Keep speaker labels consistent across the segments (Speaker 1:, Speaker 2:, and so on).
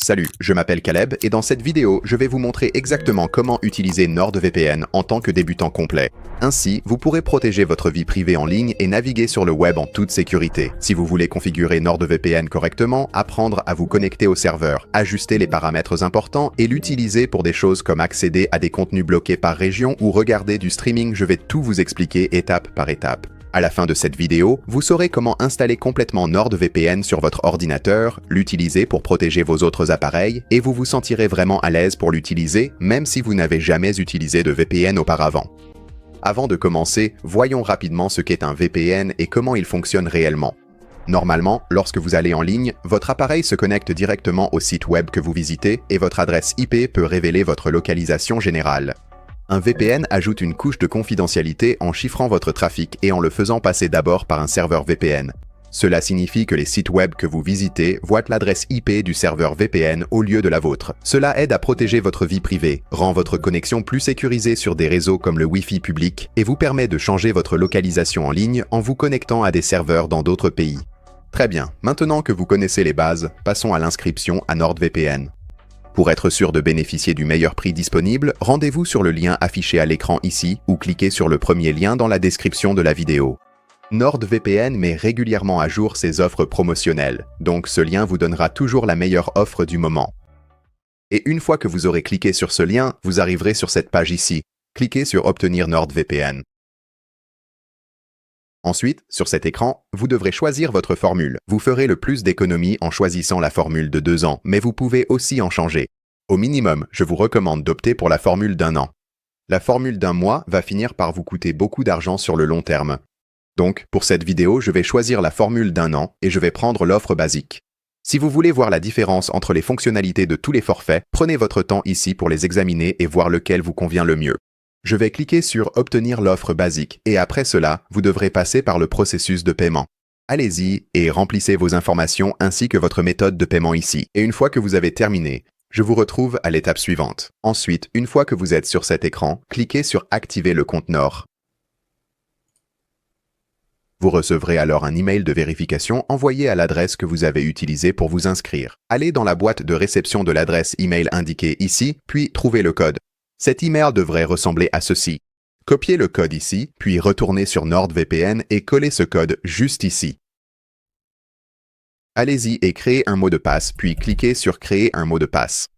Speaker 1: Salut, je m'appelle Caleb et dans cette vidéo, je vais vous montrer exactement comment utiliser NordVPN en tant que débutant complet. Ainsi, vous pourrez protéger votre vie privée en ligne et naviguer sur le web en toute sécurité. Si vous voulez configurer NordVPN correctement, apprendre à vous connecter au serveur, ajuster les paramètres importants et l'utiliser pour des choses comme accéder à des contenus bloqués par région ou regarder du streaming, je vais tout vous expliquer étape par étape. À la fin de cette vidéo, vous saurez comment installer complètement NordVPN sur votre ordinateur, l'utiliser pour protéger vos autres appareils, et vous vous sentirez vraiment à l'aise pour l'utiliser, même si vous n'avez jamais utilisé de VPN auparavant. Avant de commencer, voyons rapidement ce qu'est un VPN et comment il fonctionne réellement. Normalement, lorsque vous allez en ligne, votre appareil se connecte directement au site web que vous visitez et votre adresse IP peut révéler votre localisation générale. Un VPN ajoute une couche de confidentialité en chiffrant votre trafic et en le faisant passer d'abord par un serveur VPN. Cela signifie que les sites web que vous visitez voient l'adresse IP du serveur VPN au lieu de la vôtre. Cela aide à protéger votre vie privée, rend votre connexion plus sécurisée sur des réseaux comme le Wi-Fi public et vous permet de changer votre localisation en ligne en vous connectant à des serveurs dans d'autres pays. Très bien, maintenant que vous connaissez les bases, passons à l'inscription à NordVPN. Pour être sûr de bénéficier du meilleur prix disponible, rendez-vous sur le lien affiché à l'écran ici ou cliquez sur le premier lien dans la description de la vidéo. NordVPN met régulièrement à jour ses offres promotionnelles, donc ce lien vous donnera toujours la meilleure offre du moment. Et une fois que vous aurez cliqué sur ce lien, vous arriverez sur cette page ici. Cliquez sur Obtenir NordVPN. Ensuite, sur cet écran, vous devrez choisir votre formule. Vous ferez le plus d'économies en choisissant la formule de 2 ans, mais vous pouvez aussi en changer. Au minimum, je vous recommande d'opter pour la formule d'1 an. La formule d'1 mois va finir par vous coûter beaucoup d'argent sur le long terme. Donc, pour cette vidéo, je vais choisir la formule d'1 an et je vais prendre l'offre basique. Si vous voulez voir la différence entre les fonctionnalités de tous les forfaits, prenez votre temps ici pour les examiner et voir lequel vous convient le mieux. Je vais cliquer sur « Obtenir l'offre basique » et après cela, vous devrez passer par le processus de paiement. Allez-y et remplissez vos informations ainsi que votre méthode de paiement ici. Et une fois que vous avez terminé, je vous retrouve à l'étape suivante. Ensuite, une fois que vous êtes sur cet écran, cliquez sur « Activer le compte Nord ». Vous recevrez alors un email de vérification envoyé à l'adresse que vous avez utilisée pour vous inscrire. Allez dans la boîte de réception de l'adresse email indiquée ici, puis trouvez le code. Cet email devrait ressembler à ceci. Copiez le code ici, puis retournez sur NordVPN et collez ce code juste ici. Allez-y et créez un mot de passe, puis cliquez sur Créer un mot de passe.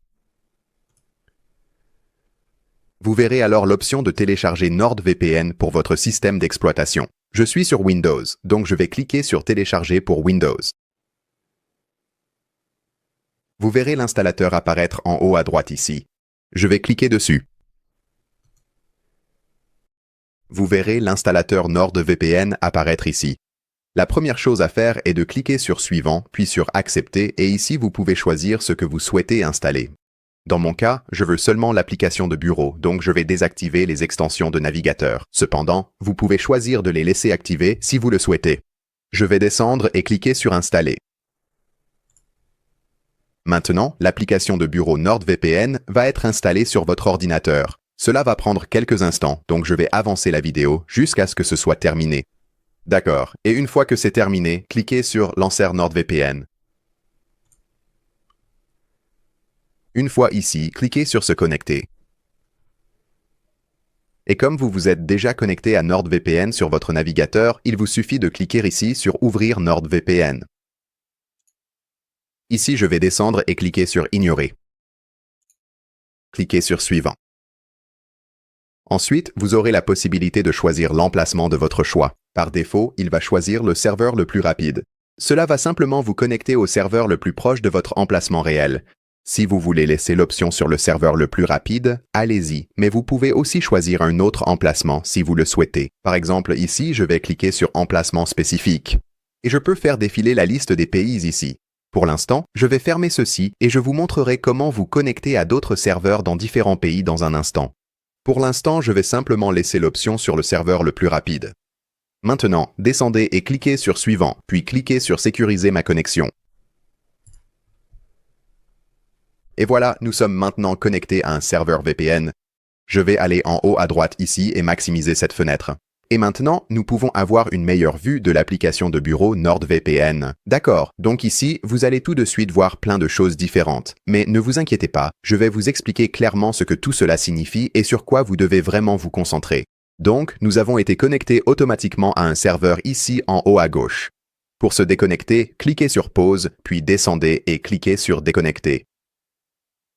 Speaker 1: Vous verrez alors l'option de télécharger NordVPN pour votre système d'exploitation. Je suis sur Windows, donc je vais cliquer sur Télécharger pour Windows. Vous verrez l'installateur apparaître en haut à droite ici. Je vais cliquer dessus. Vous verrez l'installateur NordVPN apparaître ici. La première chose à faire est de cliquer sur Suivant, puis sur Accepter, et ici vous pouvez choisir ce que vous souhaitez installer. Dans mon cas, je veux seulement l'application de bureau, donc je vais désactiver les extensions de navigateur. Cependant, vous pouvez choisir de les laisser activer si vous le souhaitez. Je vais descendre et cliquer sur Installer. Maintenant, l'application de bureau NordVPN va être installée sur votre ordinateur. Cela va prendre quelques instants, donc je vais avancer la vidéo jusqu'à ce que ce soit terminé. D'accord, et une fois que c'est terminé, cliquez sur Lancer NordVPN. Une fois ici, cliquez sur Se connecter. Et comme vous vous êtes déjà connecté à NordVPN sur votre navigateur, il vous suffit de cliquer ici sur Ouvrir NordVPN. Ici, je vais descendre et cliquer sur Ignorer. Cliquez sur Suivant. Ensuite, vous aurez la possibilité de choisir l'emplacement de votre choix. Par défaut, il va choisir le serveur le plus rapide. Cela va simplement vous connecter au serveur le plus proche de votre emplacement réel. Si vous voulez laisser l'option sur le serveur le plus rapide, allez-y, mais vous pouvez aussi choisir un autre emplacement si vous le souhaitez. Par exemple, ici, je vais cliquer sur Emplacement spécifique. Et je peux faire défiler la liste des pays ici. Pour l'instant, je vais fermer ceci et je vous montrerai comment vous connecter à d'autres serveurs dans différents pays dans un instant. Pour l'instant, je vais simplement laisser l'option sur le serveur le plus rapide. Maintenant, descendez et cliquez sur Suivant, puis cliquez sur Sécuriser ma connexion. Et voilà, nous sommes maintenant connectés à un serveur VPN. Je vais aller en haut à droite ici et maximiser cette fenêtre. Et maintenant, nous pouvons avoir une meilleure vue de l'application de bureau NordVPN. D'accord, donc ici, vous allez tout de suite voir plein de choses différentes. Mais ne vous inquiétez pas, je vais vous expliquer clairement ce que tout cela signifie et sur quoi vous devez vraiment vous concentrer. Donc, nous avons été connectés automatiquement à un serveur ici en haut à gauche. Pour se déconnecter, cliquez sur Pause, puis descendez et cliquez sur Déconnecter.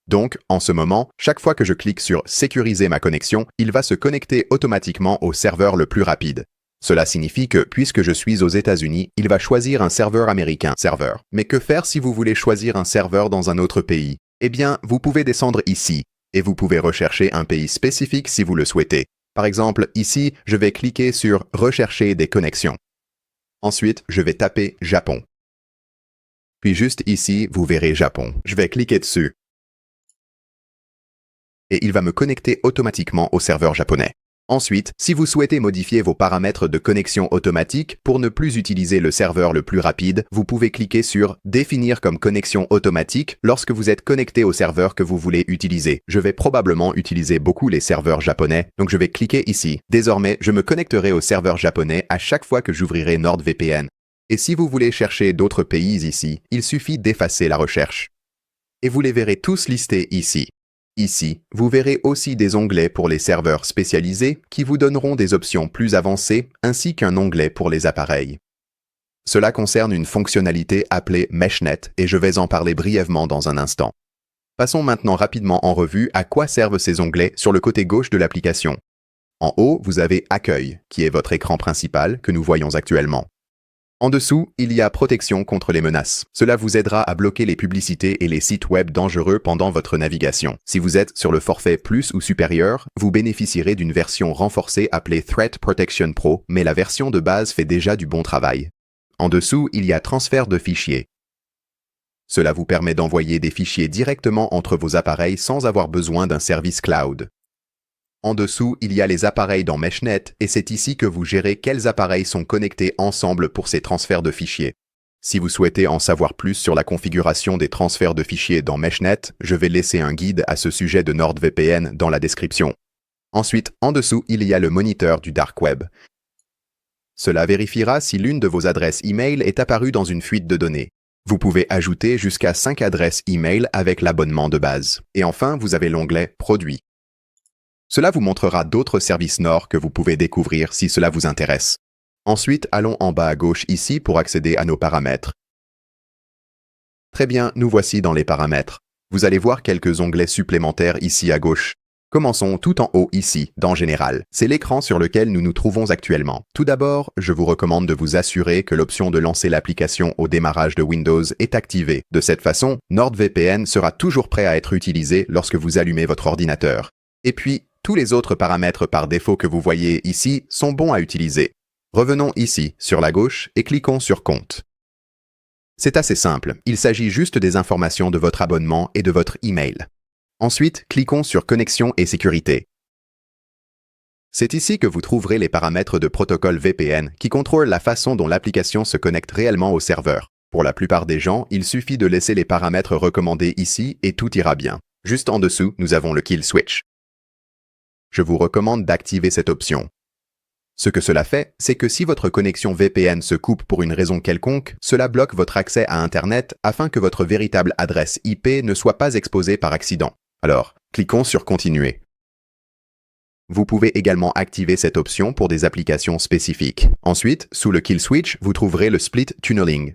Speaker 1: Donc, en ce moment, chaque fois que je clique sur « Sécuriser ma connexion », il va se connecter automatiquement au serveur le plus rapide. Cela signifie que, puisque je suis aux États-Unis, il va choisir un serveur américain serveur. Mais que faire si vous voulez choisir un serveur dans un autre pays? Eh bien, vous pouvez descendre ici, et vous pouvez rechercher un pays spécifique si vous le souhaitez. Par exemple, ici, je vais cliquer sur « Rechercher des connexions ». Ensuite, je vais taper « Japon ». Puis juste ici, vous verrez « Japon ». Je vais cliquer dessus. Et il va me connecter automatiquement au serveur japonais. Ensuite, si vous souhaitez modifier vos paramètres de connexion automatique pour ne plus utiliser le serveur le plus rapide, vous pouvez cliquer sur « Définir comme connexion automatique » lorsque vous êtes connecté au serveur que vous voulez utiliser. Je vais probablement utiliser beaucoup les serveurs japonais, donc je vais cliquer ici. Désormais, je me connecterai au serveur japonais à chaque fois que j'ouvrirai NordVPN. Et si vous voulez chercher d'autres pays ici, il suffit d'effacer la recherche. Et vous les verrez tous listés ici. Ici, vous verrez aussi des onglets pour les serveurs spécialisés qui vous donneront des options plus avancées ainsi qu'un onglet pour les appareils. Cela concerne une fonctionnalité appelée MeshNet et je vais en parler brièvement dans un instant. Passons maintenant rapidement en revue à quoi servent ces onglets sur le côté gauche de l'application. En haut, vous avez Accueil, qui est votre écran principal que nous voyons actuellement. En dessous, il y a Protection contre les menaces. Cela vous aidera à bloquer les publicités et les sites web dangereux pendant votre navigation. Si vous êtes sur le forfait Plus ou supérieur, vous bénéficierez d'une version renforcée appelée Threat Protection Pro, mais la version de base fait déjà du bon travail. En dessous, il y a Transfert de fichiers. Cela vous permet d'envoyer des fichiers directement entre vos appareils sans avoir besoin d'un service cloud. En dessous, il y a les appareils dans MeshNet et c'est ici que vous gérez quels appareils sont connectés ensemble pour ces transferts de fichiers. Si vous souhaitez en savoir plus sur la configuration des transferts de fichiers dans MeshNet, je vais laisser un guide à ce sujet de NordVPN dans la description. Ensuite, en dessous, il y a le moniteur du Dark Web. Cela vérifiera si l'une de vos adresses e-mail est apparue dans une fuite de données. Vous pouvez ajouter jusqu'à 5 adresses e-mail avec l'abonnement de base. Et enfin, vous avez l'onglet Produits. Cela vous montrera d'autres services Nord que vous pouvez découvrir si cela vous intéresse. Ensuite, allons en bas à gauche ici pour accéder à nos paramètres. Très bien, nous voici dans les paramètres. Vous allez voir quelques onglets supplémentaires ici à gauche. Commençons tout en haut ici, dans Général. C'est l'écran sur lequel nous nous trouvons actuellement. Tout d'abord, je vous recommande de vous assurer que l'option de lancer l'application au démarrage de Windows est activée. De cette façon, NordVPN sera toujours prêt à être utilisé lorsque vous allumez votre ordinateur. Et puis, tous les autres paramètres par défaut que vous voyez ici sont bons à utiliser. Revenons ici, sur la gauche, et cliquons sur Compte. C'est assez simple, il s'agit juste des informations de votre abonnement et de votre email. Ensuite, cliquons sur Connexion et sécurité. C'est ici que vous trouverez les paramètres de protocole VPN qui contrôlent la façon dont l'application se connecte réellement au serveur. Pour la plupart des gens, il suffit de laisser les paramètres recommandés ici et tout ira bien. Juste en dessous, nous avons le Kill Switch. Je vous recommande d'activer cette option. Ce que cela fait, c'est que si votre connexion VPN se coupe pour une raison quelconque, cela bloque votre accès à Internet afin que votre véritable adresse IP ne soit pas exposée par accident. Alors, cliquons sur Continuer. Vous pouvez également activer cette option pour des applications spécifiques. Ensuite, sous le Kill Switch, vous trouverez le Split Tunneling.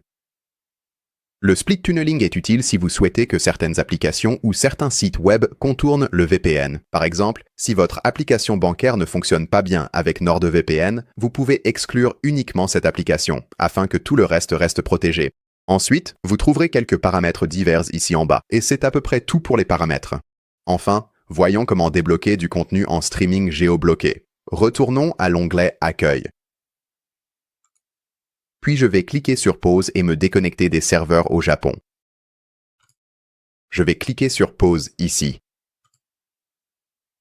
Speaker 1: Le split tunneling est utile si vous souhaitez que certaines applications ou certains sites web contournent le VPN. Par exemple, si votre application bancaire ne fonctionne pas bien avec NordVPN, vous pouvez exclure uniquement cette application, afin que tout le reste protégé. Ensuite, vous trouverez quelques paramètres divers ici en bas, et c'est à peu près tout pour les paramètres. Enfin, voyons comment débloquer du contenu en streaming géobloqué. Retournons à l'onglet Accueil. Puis je vais cliquer sur Pause et me déconnecter des serveurs au Japon. Je vais cliquer sur Pause ici.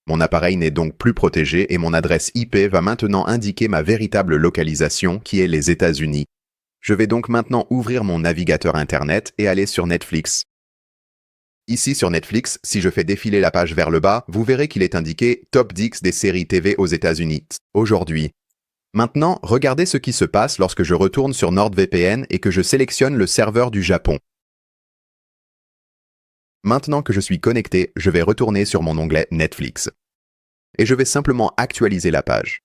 Speaker 1: Mon appareil n'est donc plus protégé et mon adresse IP va maintenant indiquer ma véritable localisation qui est les États-Unis. Je vais donc maintenant ouvrir mon navigateur Internet et aller sur Netflix. Ici sur Netflix, si je fais défiler la page vers le bas, vous verrez qu'il est indiqué Top 10 des séries TV aux États-Unis. Aujourd'hui. Maintenant, regardez ce qui se passe lorsque je retourne sur NordVPN et que je sélectionne le serveur du Japon. Maintenant que je suis connecté, je vais retourner sur mon onglet Netflix. Et je vais simplement actualiser la page.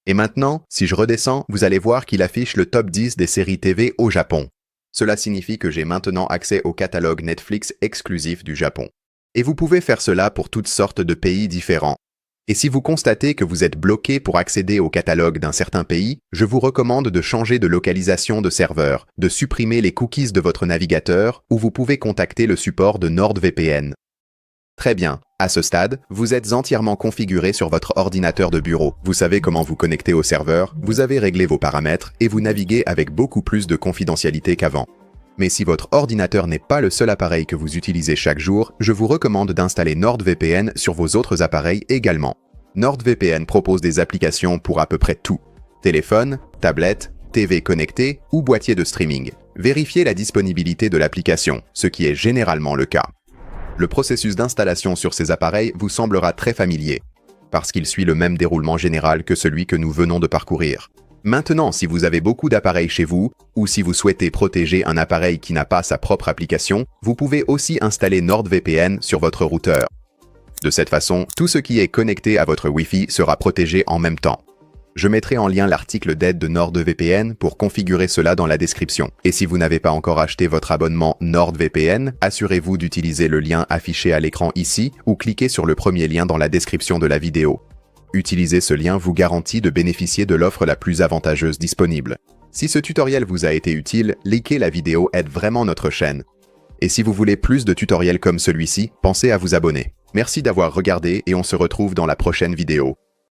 Speaker 1: Et maintenant, si je redescends, vous allez voir qu'il affiche le top 10 des séries TV au Japon. Cela signifie que j'ai maintenant accès au catalogue Netflix exclusif du Japon. Et vous pouvez faire cela pour toutes sortes de pays différents. Et si vous constatez que vous êtes bloqué pour accéder au catalogue d'un certain pays, je vous recommande de changer de localisation de serveur, de supprimer les cookies de votre navigateur ou vous pouvez contacter le support de NordVPN. Très bien. À ce stade, vous êtes entièrement configuré sur votre ordinateur de bureau. Vous savez comment vous connecter au serveur, vous avez réglé vos paramètres et vous naviguez avec beaucoup plus de confidentialité qu'avant. Mais si votre ordinateur n'est pas le seul appareil que vous utilisez chaque jour, je vous recommande d'installer NordVPN sur vos autres appareils également. NordVPN propose des applications pour à peu près tout. Téléphone, tablette, TV connectée ou boîtier de streaming. Vérifiez la disponibilité de l'application, ce qui est généralement le cas. Le processus d'installation sur ces appareils vous semblera très familier, parce qu'il suit le même déroulement général que celui que nous venons de parcourir. Maintenant, si vous avez beaucoup d'appareils chez vous, ou si vous souhaitez protéger un appareil qui n'a pas sa propre application, vous pouvez aussi installer NordVPN sur votre routeur. De cette façon, tout ce qui est connecté à votre Wi-Fi sera protégé en même temps. Je mettrai en lien l'article d'aide de NordVPN pour configurer cela dans la description. Et si vous n'avez pas encore acheté votre abonnement NordVPN, assurez-vous d'utiliser le lien affiché à l'écran ici ou cliquez sur le premier lien dans la description de la vidéo. Utiliser ce lien vous garantit de bénéficier de l'offre la plus avantageuse disponible. Si ce tutoriel vous a été utile, likez la vidéo aide vraiment notre chaîne. Et si vous voulez plus de tutoriels comme celui-ci, pensez à vous abonner. Merci d'avoir regardé et on se retrouve dans la prochaine vidéo.